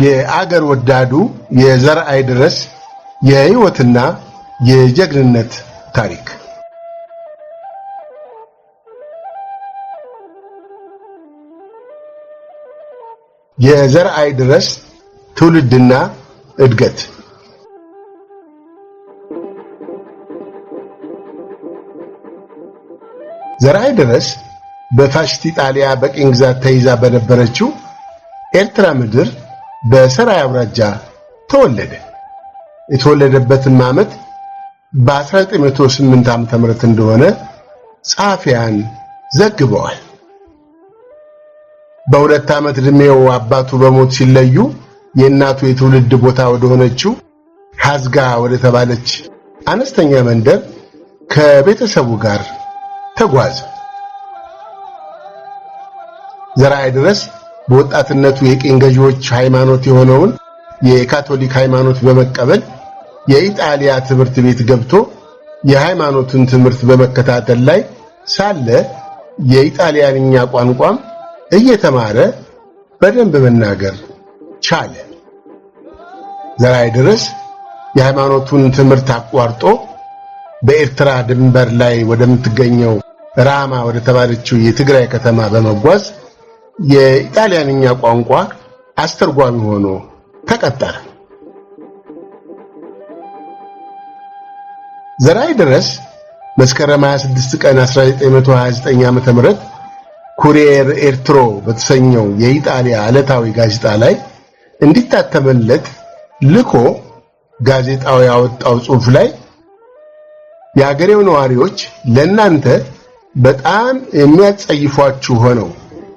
የአገር ወዳዱ የዘርአይ ድረስ የህይወትና የጀግንነት ታሪክ የዘርአይ ድረስ ትውልድና እድገት ዘርአይ ድረስ በፋሽስት ኢጣሊያ በቅኝ ግዛት ተይዛ በነበረችው ኤርትራ ምድር በሰራይ አውራጃ ተወለደ። የተወለደበትም ዓመት በ1908 ዓመተ ምህረት እንደሆነ ጸሐፊያን ዘግበዋል። በሁለት ዓመት ዕድሜው አባቱ በሞት ሲለዩ የእናቱ የትውልድ ቦታ ወደ ሆነችው ሐዝጋ ወደ ተባለች አነስተኛ መንደር ከቤተሰቡ ጋር ተጓዘ። ዘርአይ ድረስ በወጣትነቱ የቅኝ ገዢዎች ሃይማኖት የሆነውን የካቶሊክ ሃይማኖት በመቀበል የኢጣሊያ ትምህርት ቤት ገብቶ የሃይማኖቱን ትምህርት በመከታተል ላይ ሳለ የኢጣሊያንኛ ቋንቋም እየተማረ በደንብ መናገር ቻለ። ዘርአይ ድረስ የሃይማኖቱን ትምህርት አቋርጦ በኤርትራ ድንበር ላይ ወደምትገኘው ራማ ወደ ተባለችው የትግራይ ከተማ በመጓዝ የኢጣሊያንኛ ቋንቋ አስተርጓሚ ሆኖ ተቀጠረ። ዘርአይ ድረስ መስከረም 26 ቀን 1929 ዓመተ ምህረት ኩሪየር ኤርትሮ በተሰኘው የኢጣሊያ ዕለታዊ ጋዜጣ ላይ እንዲታተመለት ልኮ ጋዜጣው ያወጣው ጽሑፍ ላይ የአገሬው ነዋሪዎች ለእናንተ በጣም የሚያጸይፏችሁ ሆነው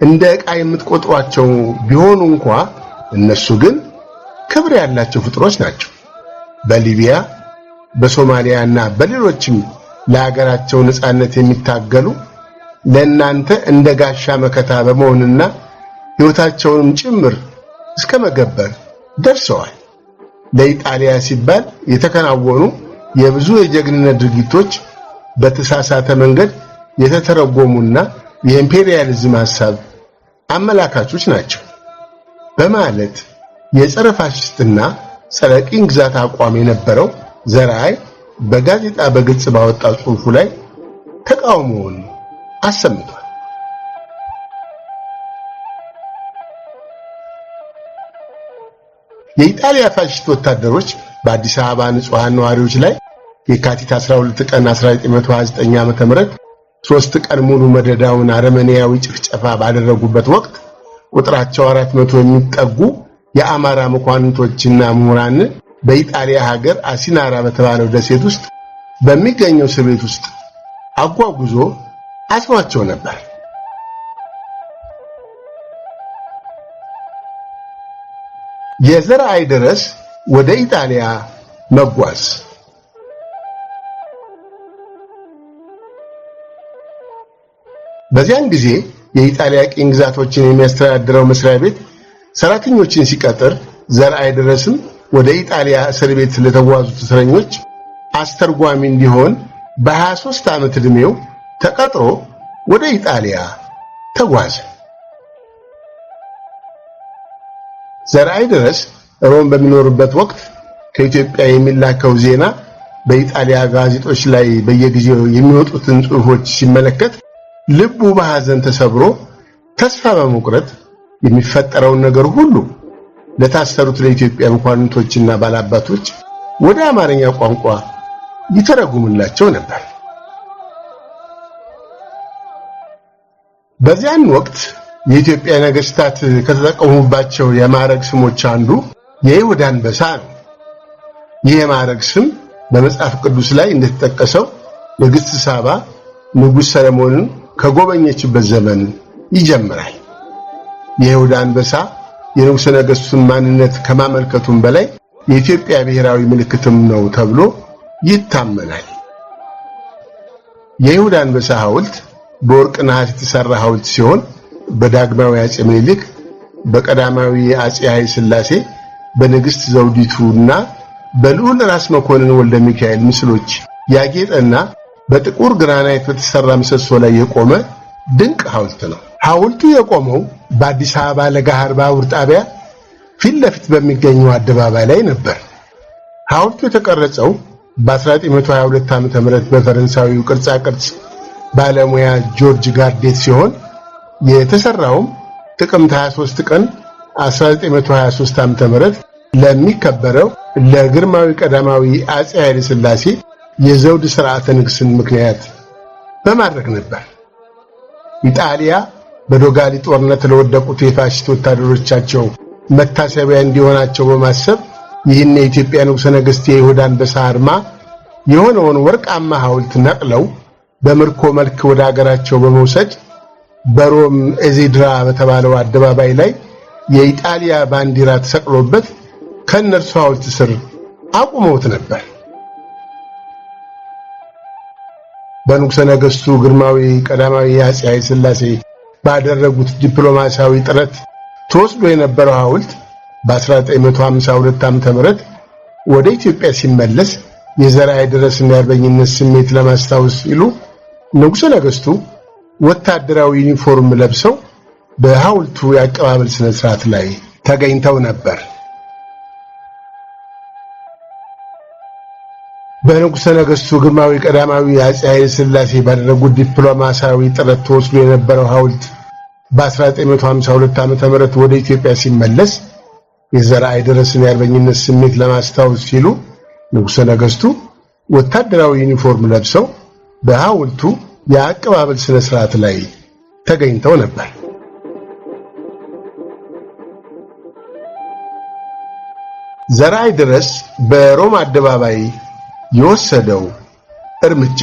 እንደ ዕቃ የምትቆጥሯቸው ቢሆኑ እንኳ እነሱ ግን ክብር ያላቸው ፍጥሮች ናቸው። በሊቢያ በሶማሊያና በሌሎችም ለሀገራቸው ነጻነት የሚታገሉ ለእናንተ እንደ ጋሻ መከታ በመሆንና ሕይወታቸውንም ጭምር እስከ መገበር ደርሰዋል። ለኢጣሊያ ሲባል የተከናወኑ የብዙ የጀግንነት ድርጊቶች በተሳሳተ መንገድ የተተረጎሙና የኢምፔሪያሊዝም ሐሳብ አመላካቾች ናቸው በማለት የጸረ ፋሽስትና ጸረ ቅኝ ግዛት አቋም የነበረው ዘርአይ በጋዜጣ በግልጽ ባወጣው ጽሑፉ ላይ ተቃውሞውን አሰምቷል። የኢጣሊያ ፋሽስት ወታደሮች በአዲስ አበባ ንጹሃን ነዋሪዎች ላይ የካቲት 12 ቀን 1929 ዓመተ ምህረት 3 ቀን ሙሉ መደዳውን አረመኔያዊ ጭፍጨፋ ባደረጉበት ወቅት ቁጥራቸው 400 የሚጠጉ የአማራ መኳንንቶችና ምሁራን በኢጣሊያ ሀገር አሲናራ በተባለው ደሴት ውስጥ በሚገኘው እስር ቤት ውስጥ አጓጉዞ አስሯቸው ነበር። የዘርአይ ድረስ ወደ ኢጣሊያ መጓዝ በዚያን ጊዜ የኢጣሊያ ቅኝ ግዛቶችን የሚያስተዳድረው መስሪያ ቤት ሰራተኞችን ሲቀጥር ዘርአይ ድረስም ወደ ኢጣሊያ እስር ቤት ለተጓዙት እስረኞች አስተርጓሚ እንዲሆን በ23 ዓመት ዕድሜው ተቀጥሮ ወደ ኢጣሊያ ተጓዘ። ዘርአይ ድረስ ሮም በሚኖርበት ወቅት ከኢትዮጵያ የሚላከው ዜና በኢጣሊያ ጋዜጦች ላይ በየጊዜው የሚወጡትን ጽሑፎች ሲመለከት ልቡ በሐዘን ተሰብሮ ተስፋ በመቁረጥ የሚፈጠረውን ነገር ሁሉ ለታሰሩት ለኢትዮጵያ መኳንንቶችና ባላባቶች ወደ አማርኛ ቋንቋ ይተረጉምላቸው ነበር። በዚያን ወቅት የኢትዮጵያ ነገስታት ከተጠቀሙባቸው የማዕረግ ስሞች አንዱ የይሁዳ አንበሳ ነው። ይህ የማዕረግ ስም በመጽሐፍ ቅዱስ ላይ እንደተጠቀሰው ንግሥት ሳባ ንጉሥ ሰለሞንን ከጎበኘችበት ዘመን ይጀምራል። የይሁዳ አንበሳ የንጉሠ ነገሥቱን ማንነት ከማመልከቱም በላይ የኢትዮጵያ ብሔራዊ ምልክትም ነው ተብሎ ይታመናል። የይሁዳ አንበሳ ሐውልት በወርቅ ነሐስ የተሰራ ሐውልት ሲሆን በዳግማዊ አጼ ምኒልክ፣ በቀዳማዊ አጼ ኃይለ ሥላሴ፣ በንግሥት ዘውዲቱና በልዑል ራስ መኮንን ወልደ ሚካኤል ምስሎች ያጌጠና በጥቁር ግራናይት በተሰራ ምሰሶ ላይ የቆመ ድንቅ ሐውልት ነው። ሐውልቱ የቆመው በአዲስ አበባ ለገሃር ባቡር ጣቢያ ፊት ለፊት በሚገኘው አደባባይ ላይ ነበር። ሐውልቱ የተቀረጸው በ1922 ዓ.ም በፈረንሳዊው ቅርጻ ቅርጽ ባለሙያ ጆርጅ ጋርዴት ሲሆን የተሰራውም ጥቅምት 23 ቀን 1923 ዓ.ም ለሚከበረው ለግርማዊ ቀዳማዊ አፄ ኃይለ ሥላሴ የዘውድ ሥርዓተ ንግሥን ምክንያት በማድረግ ነበር። ኢጣሊያ በዶጋሊ ጦርነት ለወደቁት የፋሽስት ወታደሮቻቸው መታሰቢያ እንዲሆናቸው በማሰብ ይህን የኢትዮጵያ ንጉሠ ነገሥት የይሁዳ አንበሳ አርማ የሆነውን ወርቃማ ሐውልት ነቅለው በምርኮ መልክ ወደ አገራቸው በመውሰድ በሮም ኤዚድራ በተባለው አደባባይ ላይ የኢጣሊያ ባንዲራ ተሰቅሎበት ከነርሱ ሐውልት ስር አቁመውት ነበር። በንጉሠ ነገሥቱ ግርማዊ ቀዳማዊ አፄ ኃይለ ሥላሴ ባደረጉት ዲፕሎማሲያዊ ጥረት ተወስዶ የነበረው ሐውልት በ1952 ዓ.ም ወደ ኢትዮጵያ ሲመለስ የዘርዓ ድረስና የአርበኝነት ስሜት ለማስታወስ ሲሉ ንጉሠ ነገሥቱ ወታደራዊ ዩኒፎርም ለብሰው በሐውልቱ የአቀባበል ስነ ስርዓት ላይ ተገኝተው ነበር። በንጉሠ ነገሥቱ ግርማዊ ቀዳማዊ አፄ ኃይለ ሥላሴ ባደረጉት ዲፕሎማሲያዊ ጥረት ተወስዶ የነበረው ሐውልት በ1952 ዓ.ም ወደ ኢትዮጵያ ሲመለስ የዘርዓ ድረስና የአርበኝነት ስሜት ለማስታወስ ሲሉ ንጉሠ ነገሥቱ ወታደራዊ ዩኒፎርም ለብሰው በሐውልቱ የአቀባበል ስነ ስርዓት ላይ ተገኝተው ነበር። ዘርዓ ድረስ በሮም አደባባይ የወሰደው እርምጃ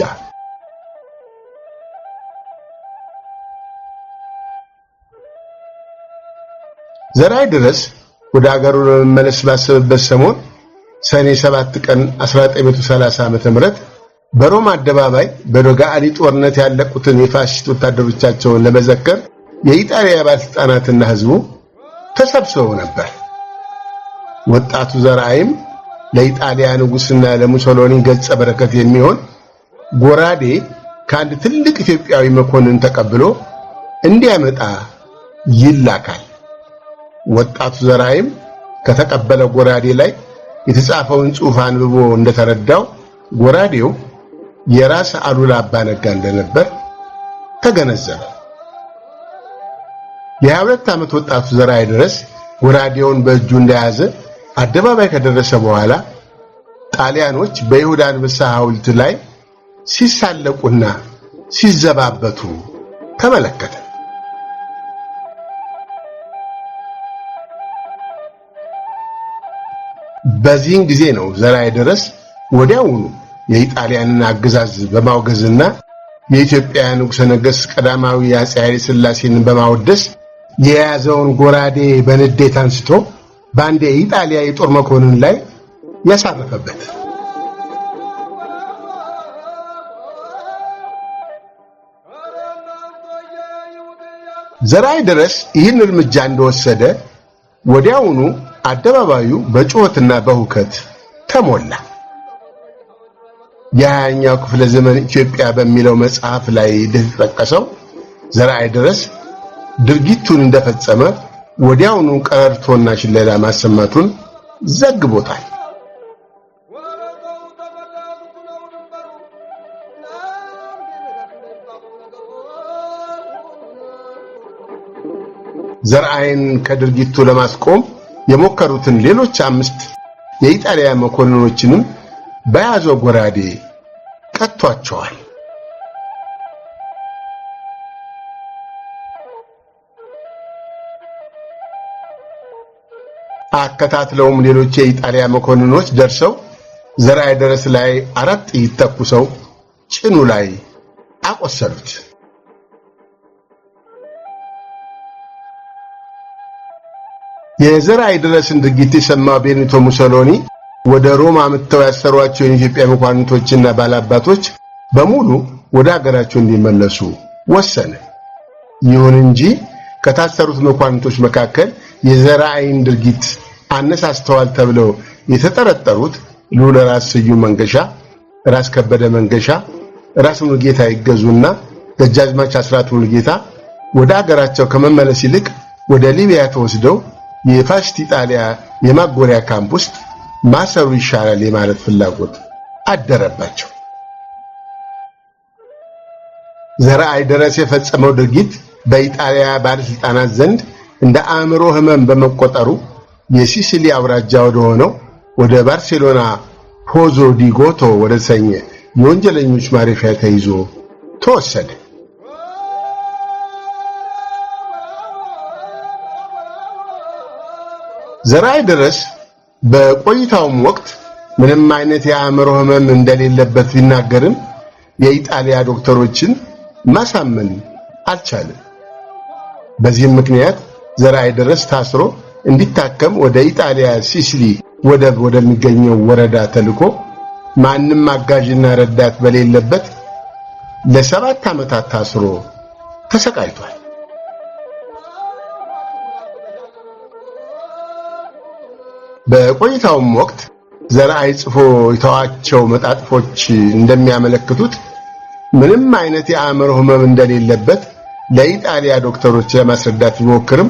ዘርዓ ድረስ ወደ አገሩ ለመመለስ ባሰበበት ሰሞን ሰኔ 7 ቀን 1930 ዓ.ም በሮም አደባባይ በዶጋሊ ጦርነት ያለቁትን የፋሽስት ወታደሮቻቸውን ለመዘከር የኢጣሊያ ባለስልጣናትና ሕዝቡ ተሰብስበው ነበር። ወጣቱ ዘርዓይም ለኢጣሊያ ንጉሥና ለሙሶሎኒ ገጸ በረከት የሚሆን ጎራዴ ከአንድ ትልቅ ኢትዮጵያዊ መኮንን ተቀብሎ እንዲያመጣ ይላካል። ወጣቱ ዘርዓይም ከተቀበለ ጎራዴ ላይ የተጻፈውን ጽሑፍ አንብቦ እንደተረዳው ጎራዴው የራስ አሉላ አባ ነጋ እንደነበር ተገነዘበ። የ22 ዓመት ወጣቱ ዘርዓ ድረስ ጎራዴውን በእጁ እንደያዘ አደባባይ ከደረሰ በኋላ ጣሊያኖች በይሁዳ አንበሳ ሐውልት ላይ ሲሳለቁና ሲዘባበቱ ተመለከተ። በዚህን ጊዜ ነው ዘርዓ ድረስ ወዲያውኑ የኢጣሊያንን አገዛዝ በማውገዝና የኢትዮጵያ ንጉሠ ነገሥት ቀዳማዊ አፄ ኃይለ ሥላሴን በማወደስ የያዘውን ጎራዴ በንዴት አንስቶ በአንድ የኢጣሊያ የጦር መኮንን ላይ ያሳረፈበት። ዘርዓ ድረስ ይህን እርምጃ እንደወሰደ ወዲያውኑ አደባባዩ በጩኸትና በሁከት ተሞላ። የ20ኛው ክፍለ ዘመን ኢትዮጵያ በሚለው መጽሐፍ ላይ እንደተጠቀሰው ዘርዓ ድረስ ድርጊቱን እንደፈጸመ ወዲያውኑ ቀረርቶና ሽለላ ማሰማቱን ዘግቦታል። ዘርዓይን ከድርጊቱ ለማስቆም የሞከሩትን ሌሎች 5 የኢጣሊያ መኮንኖችንም በያዘው ጎራዴ ቀጥቷቸዋል። አከታትለውም ሌሎች የኢጣሊያ መኮንኖች ደርሰው ዘርዓ ድረስ ላይ 4 ጥይት ተኩሰው ጭኑ ላይ አቆሰሉት። የዘርዓ ድረስን ድርጊት የሰማው ቤኒቶ ሙሶሎኒ ወደ ሮማ መጥተው ያሰሯቸው የኢትዮጵያ መኳንንቶችና ባላባቶች በሙሉ ወደ አገራቸው እንዲመለሱ ወሰነ። ይሁን እንጂ ከታሰሩት መኳንንቶች መካከል የዘርዓን ድርጊት አነሳስተዋል ተብለው የተጠረጠሩት ልዑል ራስ ስዩም መንገሻ፣ ራስ ከበደ መንገሻ፣ ራስ ሙሉጌታ ይገዙና ደጃዝማች አስራት ሙሉጌታ ወደ አገራቸው ከመመለስ ይልቅ ወደ ሊቢያ ተወስደው የፋሽስት ኢጣሊያ የማጎሪያ ካምፕ ውስጥ ማሰሩ ይሻላል የማለት ፍላጎት አደረባቸው። ዘርአይ ደረስ የፈጸመው ድርጊት በኢጣሊያ ባለስልጣናት ዘንድ እንደ አእምሮ ህመም በመቆጠሩ የሲሲሊ አውራጃ ወደሆነው ወደ ባርሴሎና ፖዞ ዲ ጎቶ ወደ ተሰኘ የወንጀለኞች ማረፊያ ተይዞ ተወሰደ። ዘርአይ ደረስ በቆይታውም ወቅት ምንም አይነት የአእምሮ ህመም እንደሌለበት ቢናገርም የኢጣሊያ ዶክተሮችን ማሳመን አልቻለም። በዚህም ምክንያት ዘርአይ ደረስ ታስሮ እንዲታከም ወደ ኢጣሊያ ሲሲሊ ወደብ ወደሚገኘው ወረዳ ተልኮ ማንም አጋዥና ረዳት በሌለበት ለ7 ዓመታት ታስሮ ተሰቃይቷል። በቆይታውም ወቅት ዘርአይ ጽፎ የተዋቸው መጣጥፎች እንደሚያመለክቱት ምንም አይነት የአእምሮ ህመም እንደሌለበት ለኢጣሊያ ዶክተሮች ለማስረዳት ቢሞክርም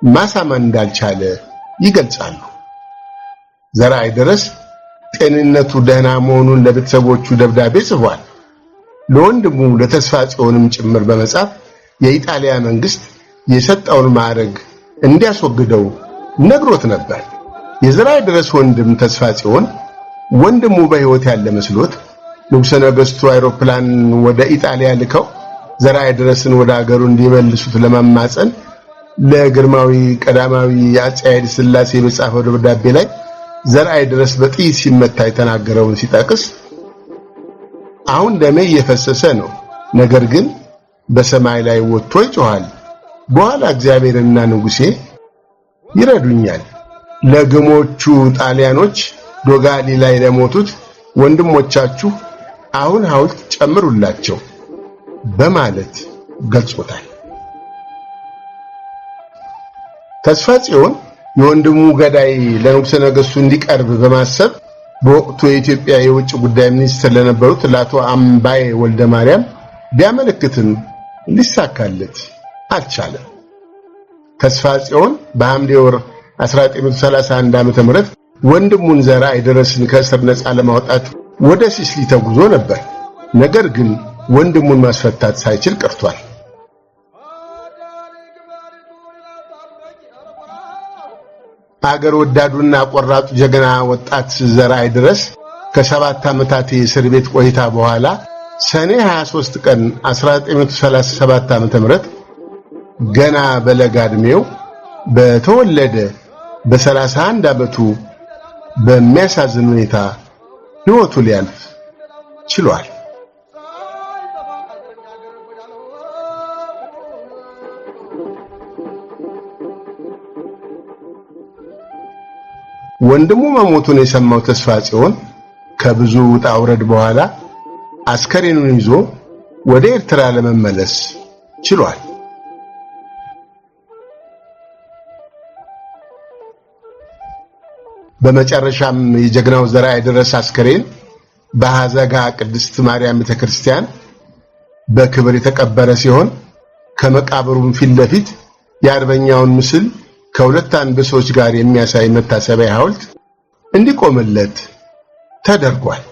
ማሳመን እንዳልቻለ ይገልጻሉ። ዘርአይ ደረስ ጤንነቱ ደህና መሆኑን ለቤተሰቦቹ ደብዳቤ ጽፏል። ለወንድሙ ለተስፋ ጽዮንም ጭምር በመጻፍ የኢጣሊያ መንግስት የሰጠውን ማዕረግ እንዲያስወግደው ነግሮት ነበር። የዘርአይ ደረስ ወንድም ተስፋ ጽዮን ወንድሙ በሕይወት ያለ መስሎት ንጉሠ ነገሥቱ አይሮፕላን ወደ ኢጣሊያ ልከው ዘርአይ ደረስን ወደ አገሩ እንዲመልሱት ለማማፀን ለግርማዊ ቀዳማዊ አፄ ኃይለ ሥላሴ በጻፈው ደብዳቤ ላይ ዘርአይ ደረስ በጥይት ሲመታ የተናገረውን ሲጠቅስ አሁን ደሜ እየፈሰሰ ነው፣ ነገር ግን በሰማይ ላይ ወጥቶ ይጮሃል፣ በኋላ እግዚአብሔርና ንጉሴ ይረዱኛል። ለግሞቹ ጣሊያኖች ዶጋሊ ላይ ለሞቱት ወንድሞቻችሁ አሁን ሐውልት ጨምሩላቸው በማለት ገልጾታል። ተስፋ ጽዮን የወንድሙ ገዳይ ለንጉሠ ነገሥቱ እንዲቀርብ በማሰብ በወቅቱ የኢትዮጵያ የውጭ ጉዳይ ሚኒስትር ለነበሩት ለአቶ አምባዬ ወልደ ማርያም ቢያመለክትም ሊሳካለት አልቻለም። ተስፋ ጽዮን በሐምሌ ወር 1931 ዓ.ም ወንድሙን ዘርአይ ደረስን ከእስር ነፃ ለማውጣት ወደ ሲሲሊ ተጉዞ ነበር። ነገር ግን ወንድሙን ማስፈታት ሳይችል ቀርቷል። አገር ወዳዱና ቆራጡ ጀግና ወጣት ዘርአይ ደረስ ከ7 ዓመታት የእስር ቤት ቆይታ በኋላ ሰኔ 23 ቀን 1937 ዓ.ም ገና በለጋ ዕድሜው በተወለደ በ31 ዓመቱ በሚያሳዝን ሁኔታ ሕይወቱ ሊያልፍ ችሏል። ወንድሙ መሞቱን የሰማው ተስፋ ጽዮን ከብዙ ውጣ ውረድ በኋላ አስከሬኑን ይዞ ወደ ኤርትራ ለመመለስ ችሏል። በመጨረሻም የጀግናው ዘርአይ ደረስ አስከሬን በሐዘጋ ቅድስት ማርያም ቤተክርስቲያን በክብር የተቀበረ ሲሆን ከመቃብሩም ፊት ለፊት የአርበኛውን ምስል ከሁለት አንበሶች ጋር የሚያሳይ መታሰቢያ ሐውልት እንዲቆምለት ተደርጓል።